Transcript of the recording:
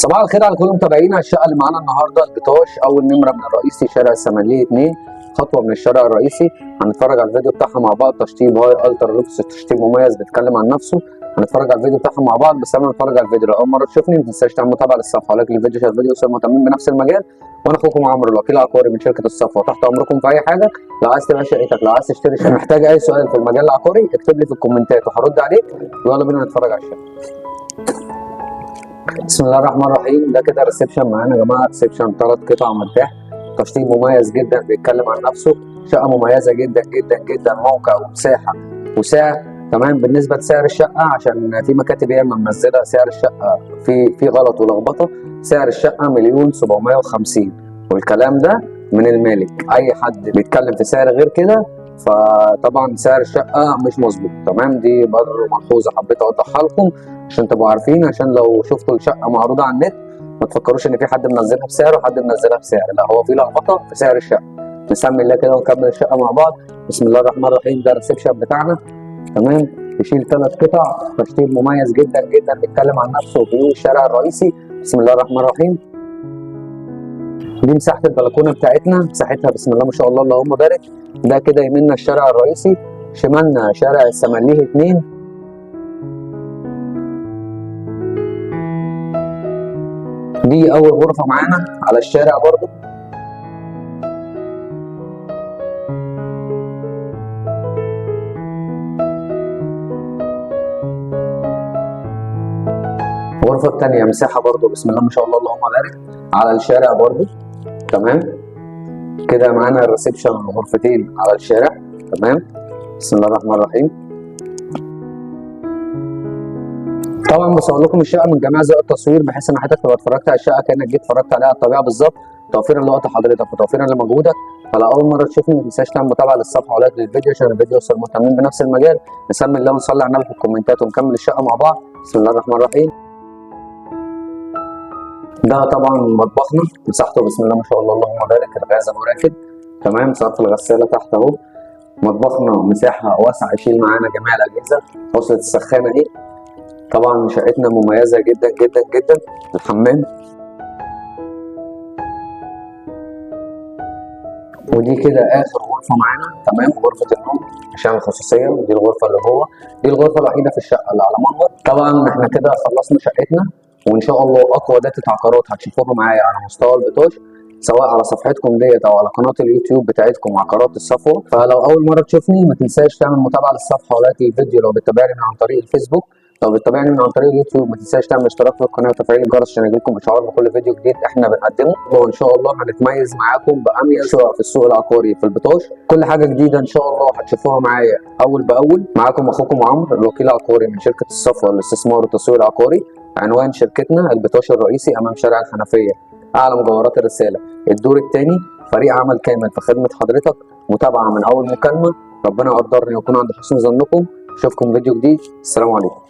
صباح الخير على كل متابعينا. الشقه اللي معانا النهارده البطاش، اول نمره من الرئيسي شارع السماليه 2، خطوه من الشارع الرئيسي. هنتفرج على الفيديو بتاعها مع بعض. تشطيب هاي الترا لوكس، تشطيب مميز بيتكلم عن نفسه. هنتفرج على الفيديو بتاعها مع بعض. بس قبل ما نتفرج على الفيديو، لو اول مره تشوفني ما تنساش تعمل متابعه للصفحه ولايك للفيديو عشان الفيديو يوصل مهتمين بنفس المجال. وانا اخوكم عمرو الوكيل العقاري من شركه الصفوه، وتحت امركم في اي حاجه. لو عايز تبيع شقتك، لو عايز تشتري شقه، محتاج اي سؤال في المجال العقاري، اكتب لي في الكومنتات وهرد عليك. ويلا بينا نتفرج على الشقه. بسم الله الرحمن الرحيم. ده كده ريسبشن معانا يا جماعه. ريسبشن 3 قطع مفتاح، تشطيب مميز جدا بيتكلم عن نفسه. شقه مميزه جدا جدا جدا، موقع ومساحه وسعر. تمام. بالنسبه لسعر الشقه، عشان في مكاتب ياما منزله سعر الشقه في غلط ولخبطه. سعر الشقه 1,750,000، والكلام ده من المالك. اي حد بيتكلم في سعر غير كده فطبعا سعر الشقه مش مظبوط. تمام. دي برضه ملحوظه حبيت اوضحها لكم عشان تبقوا عارفين، عشان لو شفتوا الشقه معروضه على النت ما تفكروش ان في حد منزلها بسعر وحد منزلها بسعر. لا، هو في لخبطه في سعر الشقه. نسمي الله كده ونكمل الشقه مع بعض. بسم الله الرحمن الرحيم. ده الريسبشن بتاعنا. تمام. يشيل 3 قطع، تشطيب مميز جدا جدا بيتكلم عن نفسه وفيو الشارع الرئيسي. بسم الله الرحمن الرحيم. دي مساحه البلكونه بتاعتنا، مساحتها بسم الله ما شاء الله اللهم بارك. ده كده يميننا الشارع الرئيسي، شمالنا شارع السماليه 2. دي اول غرفه معانا على الشارع برضو. الغرفه الثانيه مساحه برضو بسم الله ما شاء الله اللهم بارك على الشارع برضو. تمام. كده معانا الريسبشن غرفتين على الشارع. تمام. بسم الله الرحمن الرحيم. طبعا بصور لكم الشقه من جميع زوايا التصوير، بحيث ان حضرتك لو اتفرجت على الشقه كانك جيت اتفرجت عليها على الطبيعه بالظبط، توفيرا لوقت حضرتك وتوفيرا لمجهودك. فلو اول مره تشوفني ما تنساش تعمل متابعه للصفحه ولايك للفيديو عشان الفيديو يوصل مهتمين بنفس المجال. نسمي الله ونصلي على النبي في الكومنتات ونكمل الشقه مع بعض. بسم الله الرحمن الرحيم. ده طبعا مطبخنا، مساحته بسم الله ما شاء الله اللهم بارك. الغازه مراكب. تمام. صرف الغساله تحت اهو. مطبخنا مساحه واسعه يشيل معانا جميع الاجهزه. وصلة السخانه دي. طبعا شقتنا مميزه جدا جدا جدا. الحمام. ودي كده اخر غرفه معانا. تمام. غرفه النوم عشان الخصوصيه. ودي الغرفه اللي جوه، دي الغرفه الوحيده في الشقه اللي على منور. طبعا احنا كده خلصنا شقتنا، وان شاء الله اقوى داتا عقارات هتشوفوها معايا على مستوى البطاش، سواء على صفحتكم ديت او على قناه اليوتيوب بتاعتكم عقارات الصفوه. فلو اول مره تشوفني ما تنساش تعمل متابعه للصفحه ولايك للفيديو. لو بتتابعني من عن طريق الفيسبوك، لو بتتابعني من عن طريق اليوتيوب ما تنساش تعمل اشتراك في القناه وتفعيل الجرس عشان يجيلكم اشعار بكل فيديو جديد احنا بنقدمه. وان شاء الله هنتميز معاكم باميز شقق في السوق العقاري في البطاش. كل حاجه جديده ان شاء الله هتشوفوها معايا اول باول. معاكم اخوكم عمرو الوكيل العقاري من شركه الصفوه للاستثمار والتسويق العقاري. عنوان شركتنا البطاش الرئيسي امام شارع الحنفيه، اعلى مجوهرات الرساله، الدور الثاني. فريق عمل كامل في خدمه حضرتك، متابعه من اول مكالمه. ربنا يقدرني ويكون عند حسن ظنكم. اشوفكم فيديو جديد. السلام عليكم.